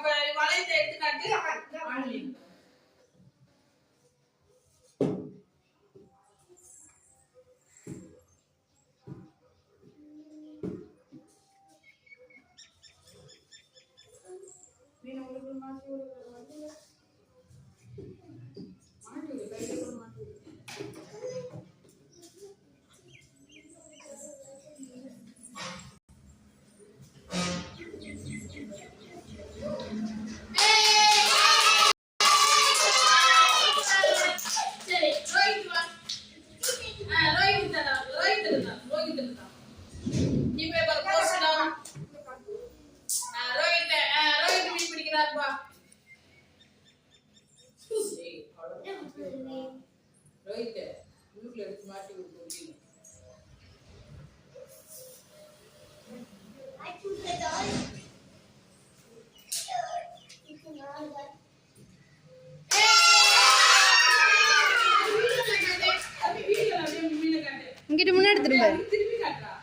வளையத்தை எடுத்துக்காட்டு ஆன்லைன் மீன் உங்களுக்கு மாட்டி ரோஹித் வீட்டுல எடுத்து மாட்டி விட்டு இங்கிட்டு முன்னாடி திரும்பி காட்டுறா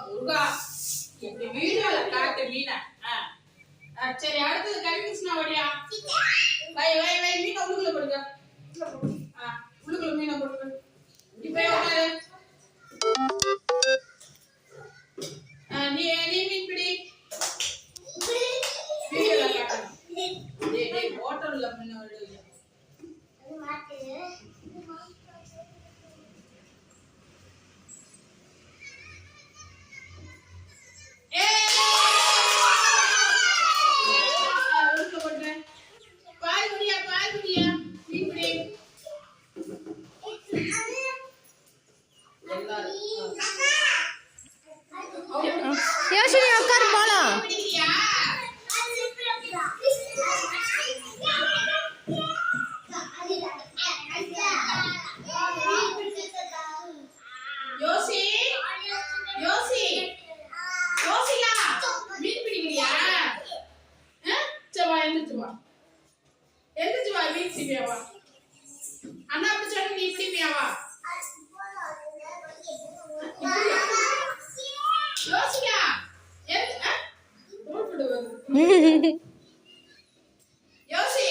முருகா இப்படி வீடியோல காட்டு மீனா சரி அடுத்தது கன்ஃபியூஷனா வடியா வை வை வை மீனை உள்ளுக்குள்ள போடுங்க உள்ளுக்குள்ள மீனை போடுங்க இப்ப உட்காரு நீ மீன் பிடி வீடியோல காட்டணும் டேய் டேய் ஹோட்டல்ல மீன் வருது அது மாட்டு யோசினி உட்காரு போலாம் யோசி யோசி யோசியா மீன் பிடிக்கிறியா சவா எந்திரிச்சு வா மீன் பிடிப்பியாவா அண்ணா பிடிச்சா நீ பிடிப்பியாவா யோசியா யோசி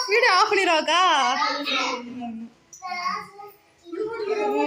வீடியோ ஆஃப் பண்ணிடுவாக்கா